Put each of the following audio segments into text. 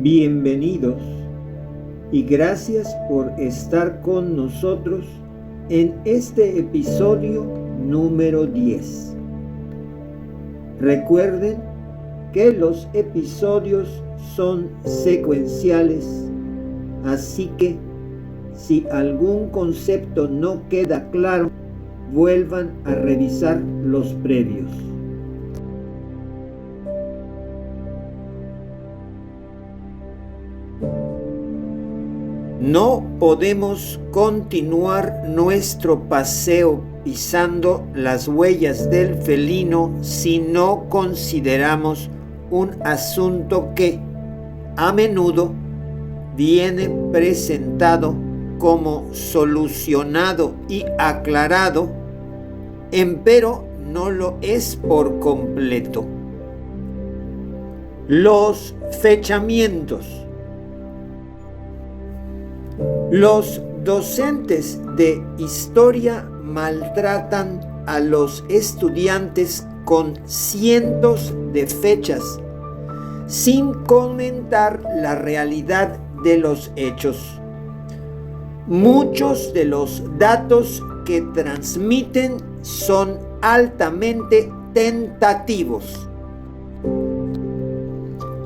Bienvenidos y gracias por estar con nosotros en este episodio número 10. Recuerden que los episodios son secuenciales, así que si algún concepto no queda claro, vuelvan a revisar los previos. No podemos continuar nuestro paseo pisando las huellas del felino si no consideramos un asunto que, a menudo, viene presentado como solucionado y aclarado, empero no lo es por completo. Los fechamientos. Los docentes de historia maltratan a los estudiantes con cientos de fechas, sin comentar la realidad de los hechos. Muchos de los datos que transmiten son altamente tentativos.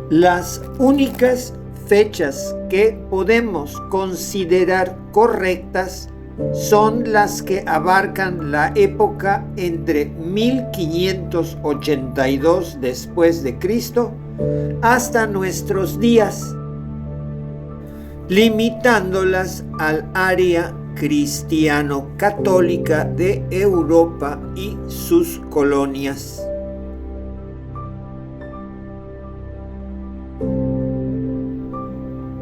Las únicas fechas que podemos considerar correctas son las que abarcan la época entre 1582 después de Cristo hasta nuestros días, limitándolas al área cristiano-católica de Europa y sus colonias.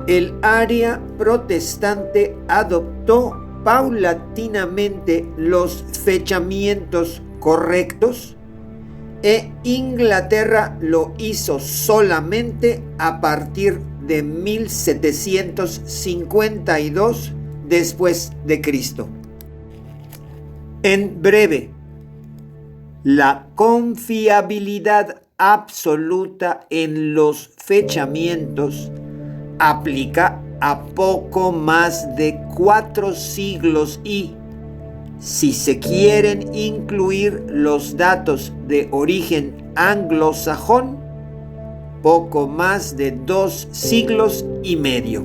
El área protestante adoptó paulatinamente los fechamientos correctos e Inglaterra lo hizo solamente a partir de 1752 después de Cristo. En breve, la confiabilidad absoluta en los fechamientos aplica a poco más de 4 siglos y, si se quieren incluir los datos de origen anglosajón, poco más de 2 siglos y medio.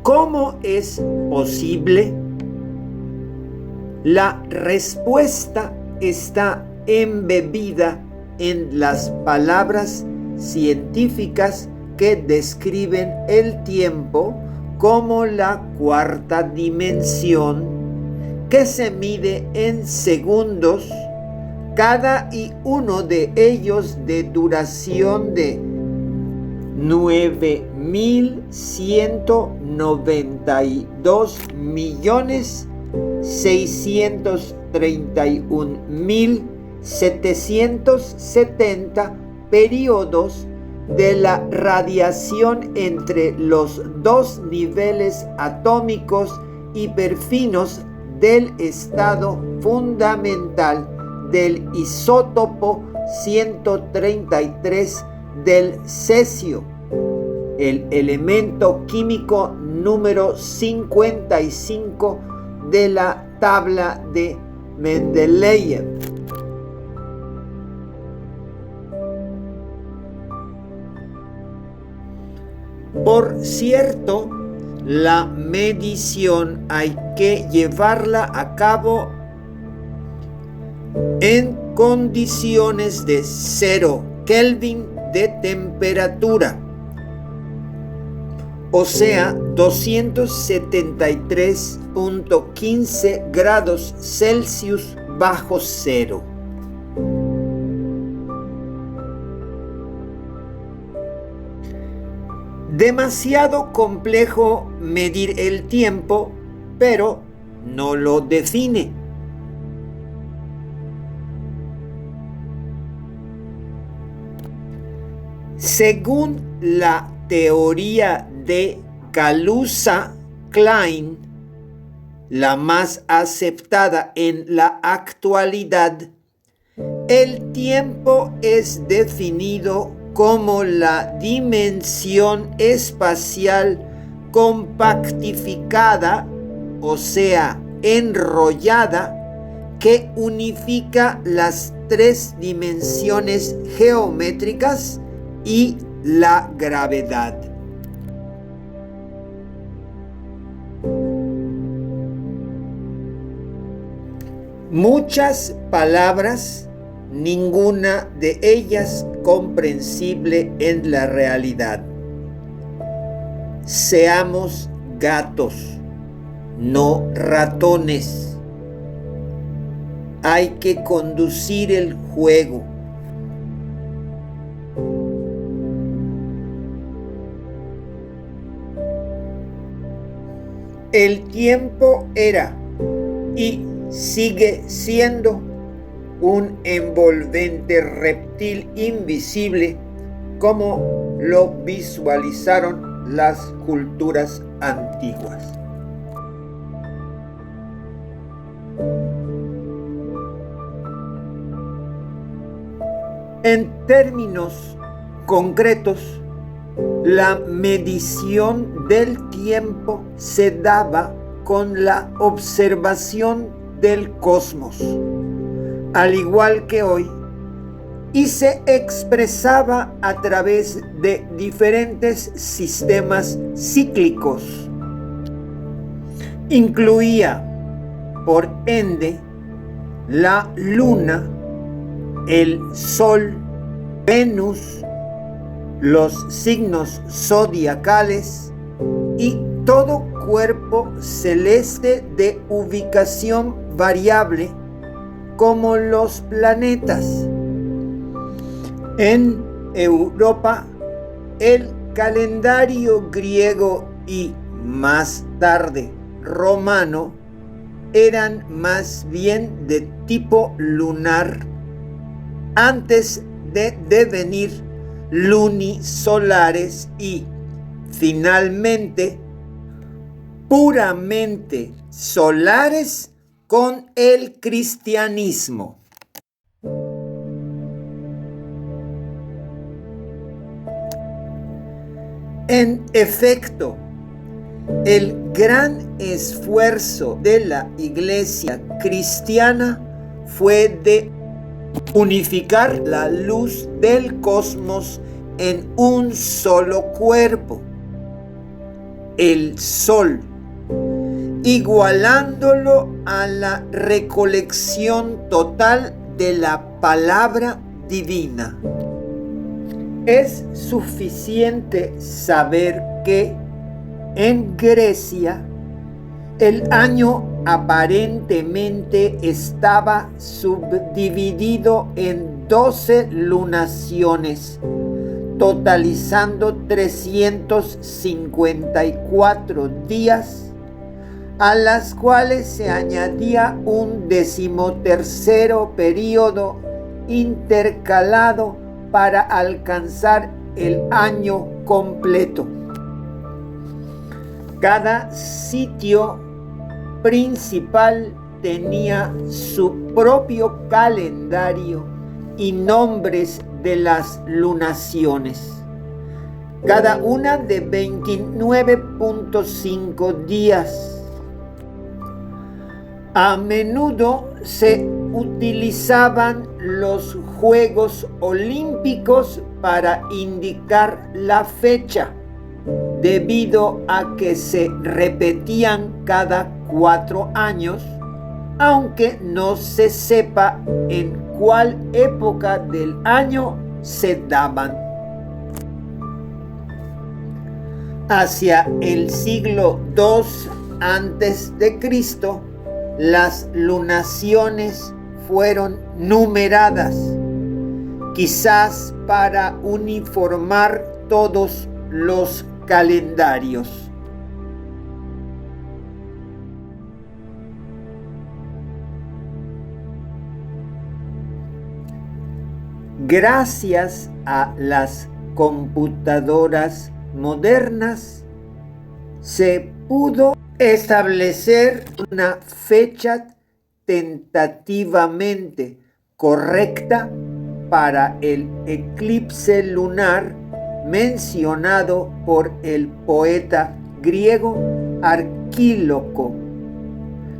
¿Cómo es posible? La respuesta está embebida en las palabras científicas que describen el tiempo como la cuarta dimensión, que se mide en segundos, cada y uno de ellos de duración de 9.192.631.770 periodos de la radiación entre los dos niveles atómicos hiperfinos del estado fundamental del isótopo 133 del cesio, el elemento químico número 55 de la tabla de Mendeleev. Por cierto, la medición hay que llevarla a cabo en condiciones de 0 Kelvin de temperatura, o sea, 273.15 grados Celsius bajo cero. Demasiado complejo medir el tiempo, pero no lo define. Según la teoría de Kaluza-Klein, la más aceptada en la actualidad, El tiempo es definido como la dimensión espacial compactificada, o sea, enrollada, que unifica las tres dimensiones geométricas y la gravedad. Muchas palabras, ninguna de ellas comprensible en la realidad. Seamos gatos, no ratones. Hay que conducir el juego. El tiempo era y sigue siendo un envolvente reptil invisible, como lo visualizaron las culturas antiguas. En términos concretos, la medición del tiempo se daba con la observación del cosmos, al igual que hoy, y se expresaba a través de diferentes sistemas cíclicos. Incluía, por ende, la luna, el sol, Venus, los signos zodiacales y todo cuerpo celeste de ubicación variable, como los planetas. En Europa, el calendario griego y más tarde romano eran más bien de tipo lunar, antes de devenir lunisolares y, finalmente, puramente solares con el cristianismo. En efecto, el gran esfuerzo de la Iglesia cristiana fue de unificar la luz del cosmos en un solo cuerpo, el Sol, igualándolo a la recolección total de la palabra divina. Es suficiente saber que en Grecia el año aparentemente estaba subdividido en 12 lunaciones, totalizando 354 días, a las cuales se añadía un 13º período intercalado para alcanzar el año completo. Cada sitio principal tenía su propio calendario y nombres de las lunaciones, cada una de 29.5 días. A menudo se utilizaban los Juegos Olímpicos para indicar la fecha, debido a que se repetían cada 4 años, aunque no se sepa en cuál época del año se daban. Hacia el siglo II a.C., las lunaciones fueron numeradas, quizás para uniformar todos los calendarios. Gracias a las computadoras modernas, se pudo establecer una fecha tentativamente correcta para el eclipse lunar mencionado por el poeta griego Arquíloco,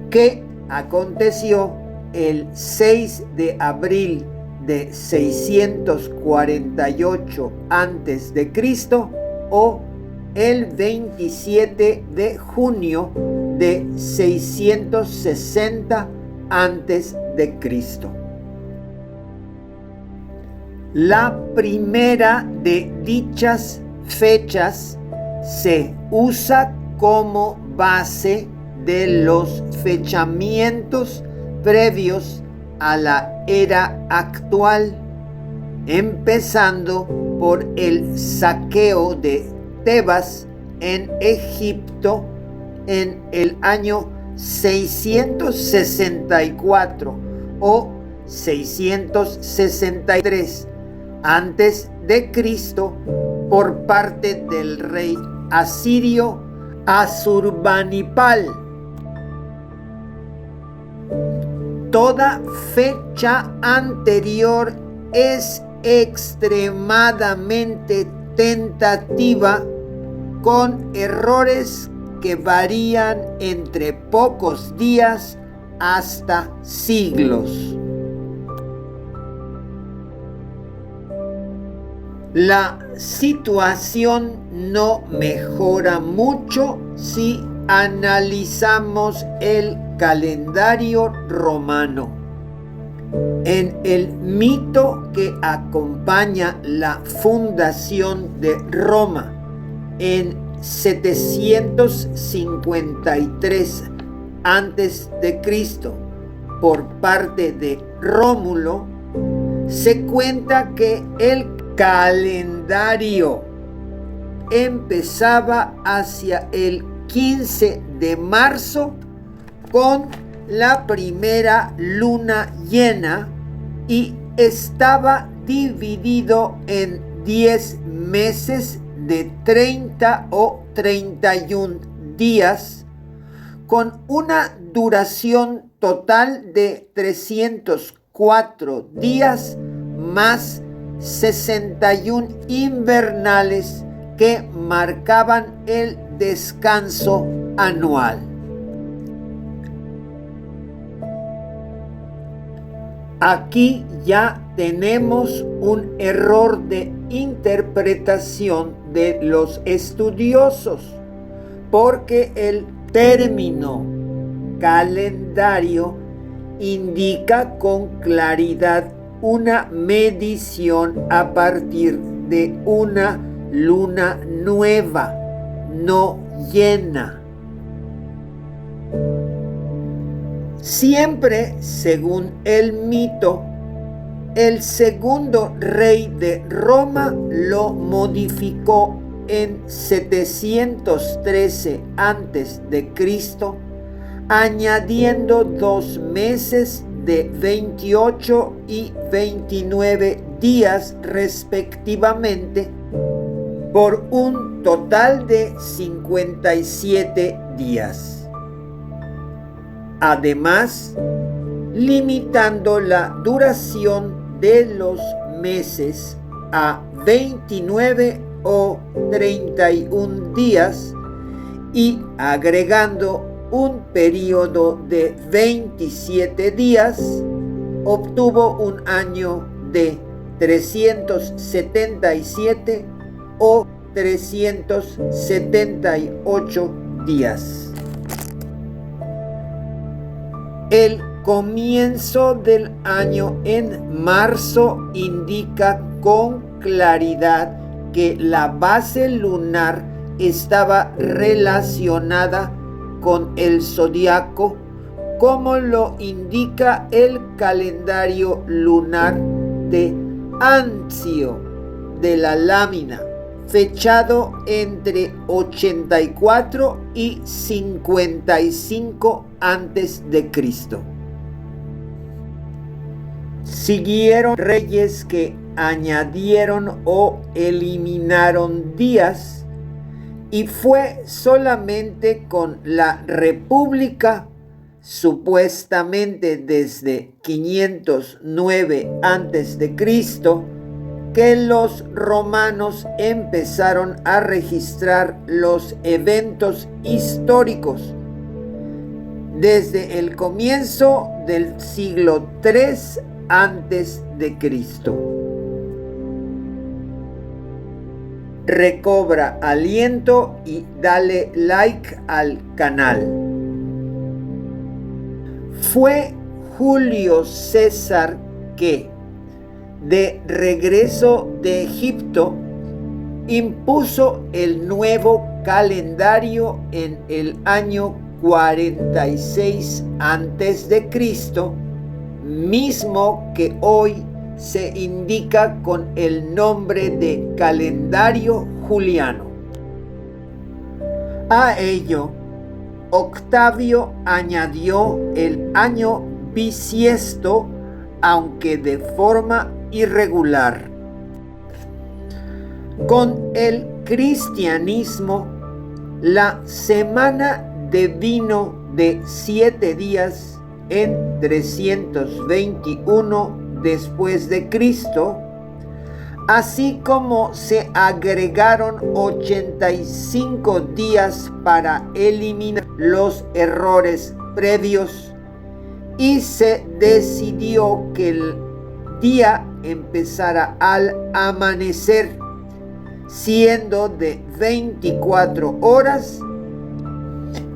que aconteció el 6 de abril de 648 a.C. o el 27 de junio de 660 a.C. La primera de dichas fechas se usa como base de los fechamientos previos a la era actual, empezando por el saqueo de Tebas en Egipto en el año 664 o 663 antes de Cristo por parte del rey asirio Asurbanipal. Toda fecha anterior es extremadamente tentativa, con errores que varían entre pocos días hasta siglos. La situación no mejora mucho si analizamos el calendario romano. En el mito que acompaña la fundación de Roma en 753 a.C. por parte de Rómulo, se cuenta que el calendario empezaba hacia el 15 de marzo con la primera luna llena y estaba dividido en 10 meses de 30 o 31 días, con una duración total de 304 días más 61 invernales que marcaban el descanso anual. Aquí ya tenemos un error de interpretación de los estudiosos, porque el término calendario indica con claridad una medición a partir de una luna nueva, no llena. Siempre según el mito, el segundo rey de Roma lo modificó en 713 a.C., añadiendo 2 meses de 28 y 29 días respectivamente, por un total de 57 días. Además, limitando la duración de los meses a 29 o 31 días y agregando un periodo de 27 días, obtuvo un año de 377 o 378 días. El comienzo del año en marzo indica con claridad que la base lunar estaba relacionada con el zodiaco, como lo indica el calendario lunar de Ancio de la lámina, fechado entre 84 y 55 a.C. Siguieron reyes que añadieron o eliminaron días, y fue solamente con la República supuestamente desde 509 a.C., que los romanos empezaron a registrar los eventos históricos desde el comienzo del siglo III a.C. Recobra aliento y dale like al canal. Fue Julio César que, de regreso de Egipto, impuso el nuevo calendario en el año 46 a.C., mismo que hoy se indica con el nombre de calendario juliano. A ello, Octavio añadió el año bisiesto, aunque de forma irregular. Con el cristianismo, la semana devino de 7 días en 321 después de Cristo, así como se agregaron 85 días para eliminar los errores previos, y se decidió que el día empezara al amanecer, siendo de 24 horas,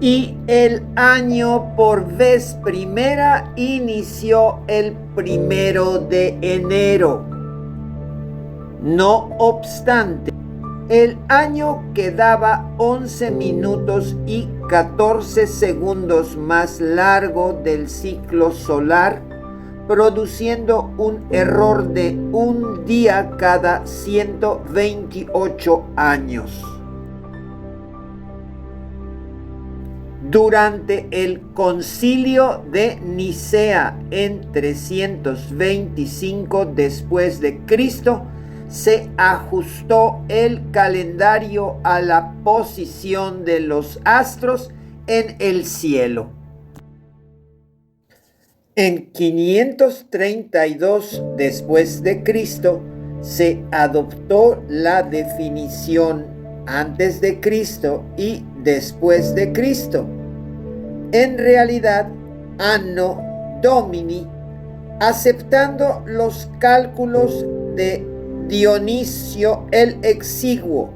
y el año por vez primera inició el 1 de enero. No obstante, el año quedaba 11 minutos y 14 segundos más largo del ciclo solar, produciendo un error de un día cada 128 años. Durante el Concilio de Nicea en 325 después de Cristo, se ajustó el calendario a la posición de los astros en el cielo. En 532 después de Cristo se adoptó la definición antes de Cristo y después de Cristo. En realidad, Anno Domini, aceptando los cálculos de Dionisio el Exiguo,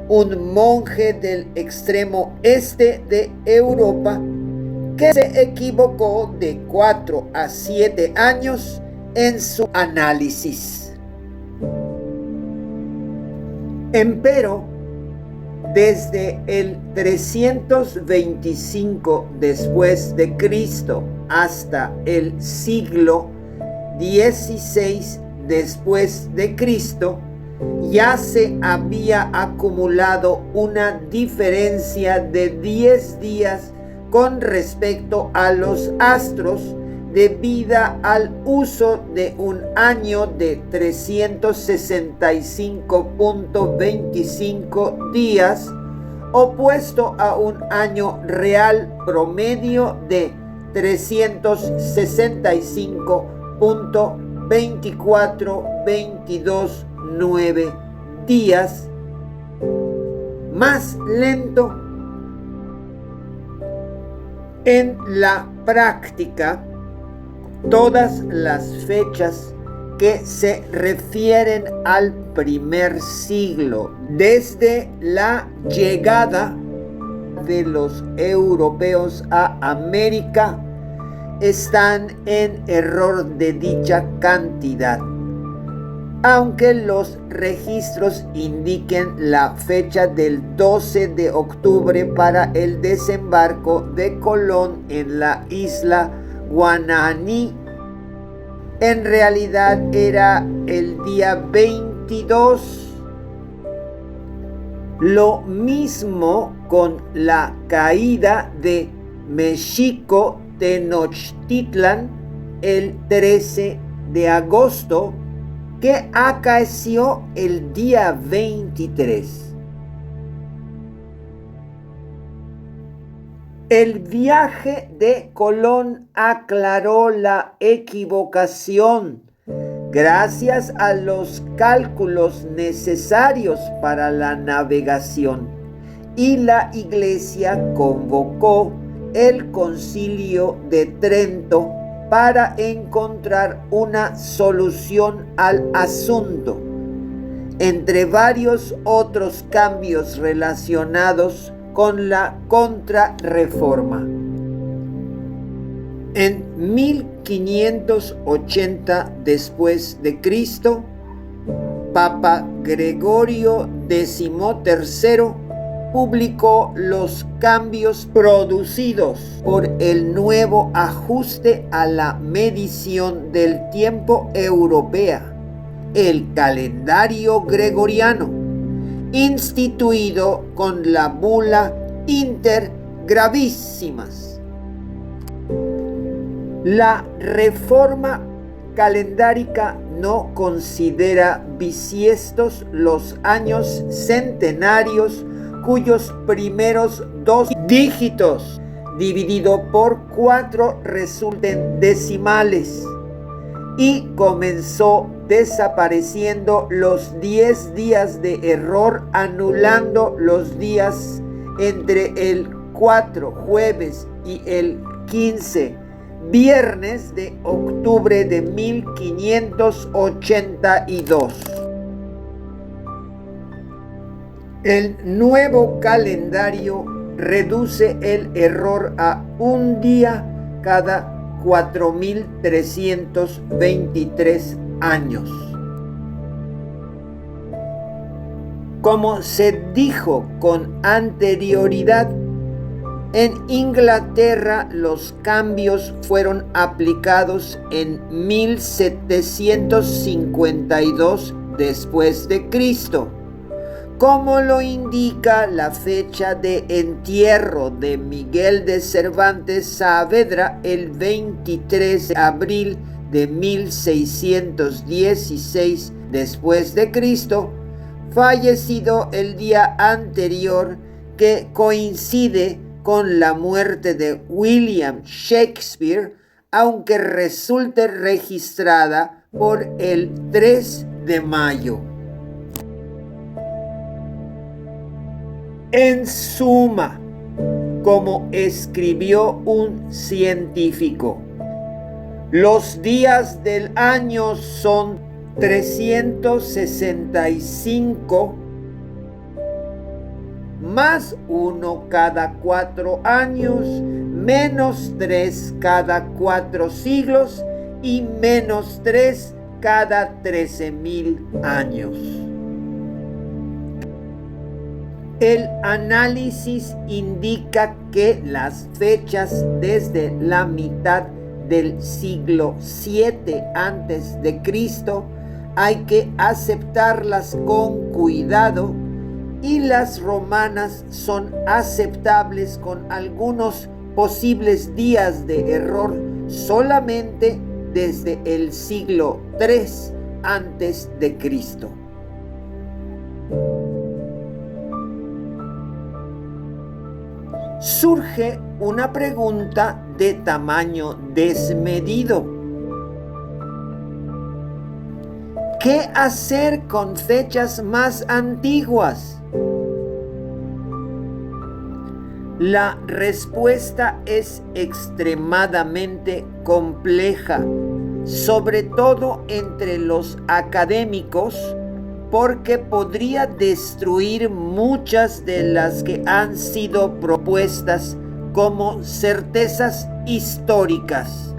un monje del extremo este de Europa, que se equivocó de 4 a 7 años en su análisis. Empero, desde el 325 después de Cristo hasta el siglo XVI después de Cristo, ya se había acumulado una diferencia de 10 días con respecto a los astros, debida al uso de un año de 365.25 días, opuesto a un año real promedio de 365.2422.9 días, más lento. En la práctica, todas las fechas que se refieren al primer siglo desde la llegada de los europeos a América están en error de dicha cantidad, aunque los registros indiquen la fecha del 12 de octubre para el desembarco de Colón en la isla Guananí. En realidad era el día 22. Lo mismo con la caída de Mexico Tenochtitlan el 13 de agosto, que acaeció el día 23. El viaje de Colón aclaró la equivocación gracias a los cálculos necesarios para la navegación, y la Iglesia convocó el Concilio de Trento para encontrar una solución al asunto, entre varios otros cambios relacionados con la Contrarreforma. En 1580 después de Cristo, Papa Gregorio XIII publicó los cambios producidos por el nuevo ajuste a la medición del tiempo europea, el calendario gregoriano, instituido con la bula Inter Gravissimas. La reforma calendárica no considera bisiestos los años centenarios cuyos primeros 2 dígitos dividido por 4 resulten decimales, y comenzó desapareciendo los 10 días de error, anulando los días entre el 4 jueves y el 15 viernes de octubre de 1582. El nuevo calendario reduce el error a un día cada 4.323 años. Como se dijo con anterioridad, en Inglaterra los cambios fueron aplicados en 1752 después de Cristo, como lo indica la fecha de entierro de Miguel de Cervantes Saavedra, el 23 de abril de 1616 después de Cristo, fallecido el día anterior, que coincide con la muerte de William Shakespeare, aunque resulte registrada por el 3 de mayo. En suma, como escribió un científico, los días del año son 365 más 1 cada 4 años, menos 3 cada 4 siglos y menos 3 cada 13.000 años. El análisis indica que las fechas desde la mitad del siglo VII a.C. hay que aceptarlas con cuidado, y las romanas son aceptables con algunos posibles días de error solamente desde el siglo III a.C. Surge una pregunta de tamaño desmedido. ¿Qué hacer con fechas más antiguas? La respuesta es extremadamente compleja, sobre todo entre los académicos, porque podría destruir muchas de las que han sido propuestas como certezas históricas.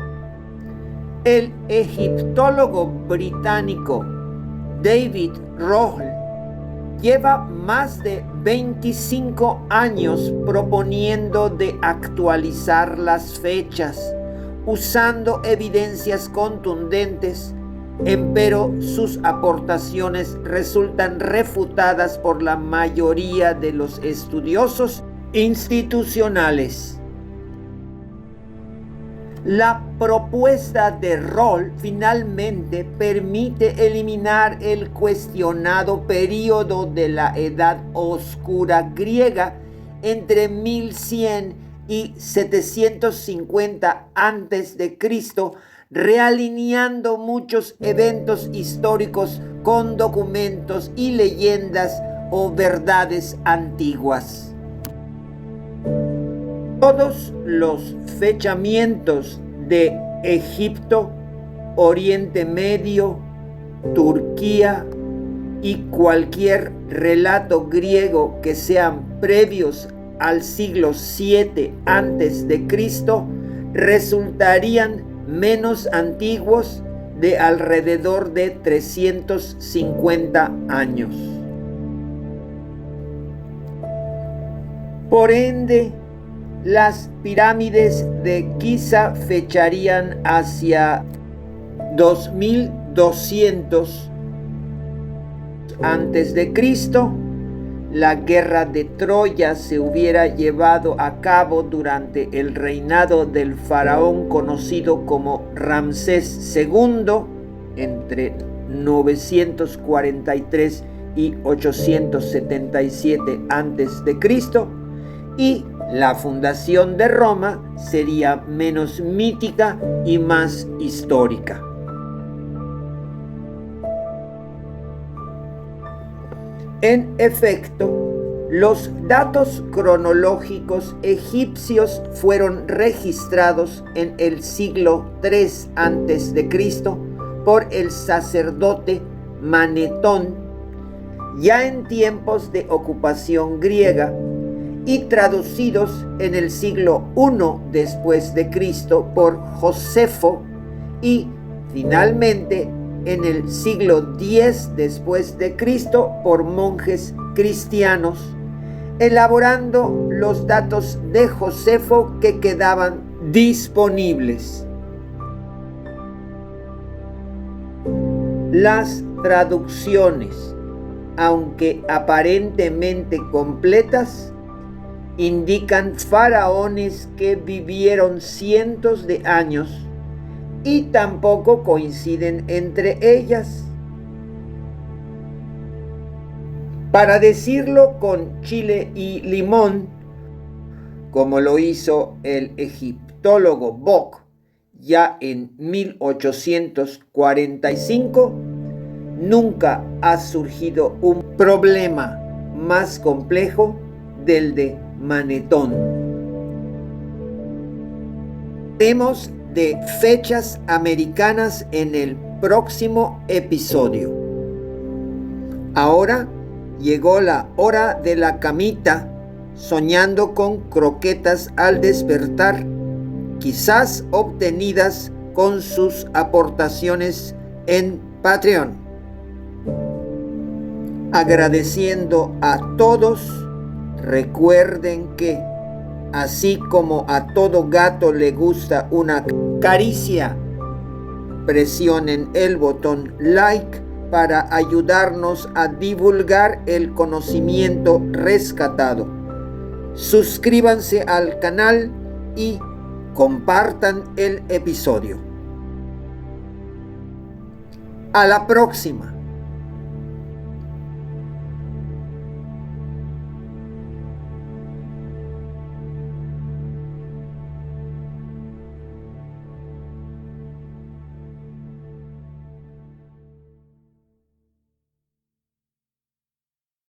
El egiptólogo británico David Rohl lleva más de 25 años proponiendo de actualizar las fechas, usando evidencias contundentes, empero sus aportaciones resultan refutadas por la mayoría de los estudiosos institucionales. La propuesta de Rohl finalmente permite eliminar el cuestionado período de la Edad Oscura griega entre 1100 y 750 a.C., realineando muchos eventos históricos con documentos y leyendas o verdades antiguas. Todos los fechamientos de Egipto, Oriente Medio, Turquía y cualquier relato griego que sean previos al siglo VII a.C. resultarían menos antiguos de alrededor de 350 años. Por ende, las pirámides de Giza fecharían hacia 2200 a.C. La guerra de Troya se hubiera llevado a cabo durante el reinado del faraón conocido como Ramsés II entre 943 y 877 a.C. y la fundación de Roma sería menos mítica y más histórica. En efecto, los datos cronológicos egipcios fueron registrados en el siglo III a.C. por el sacerdote Manetón, ya en tiempos de ocupación griega, y traducidos en el siglo I después de Cristo por Josefo y finalmente en el siglo X después de Cristo por monjes cristianos, elaborando los datos de Josefo que quedaban disponibles. Las traducciones, aunque aparentemente completas, indican faraones que vivieron cientos de años y tampoco coinciden entre ellas. Para decirlo con chile y limón, como lo hizo el egiptólogo Bock ya en 1845, nunca ha surgido un problema más complejo del de Manetón. Hablaremos de fechas americanas en el próximo episodio. Ahora llegó la hora de la camita, soñando con croquetas al despertar, quizás obtenidas con sus aportaciones en Patreon. Agradeciendo a todos, recuerden que así como a todo gato le gusta una caricia, presionen el botón like para ayudarnos a divulgar el conocimiento rescatado. Suscríbanse al canal y compartan el episodio. A la próxima.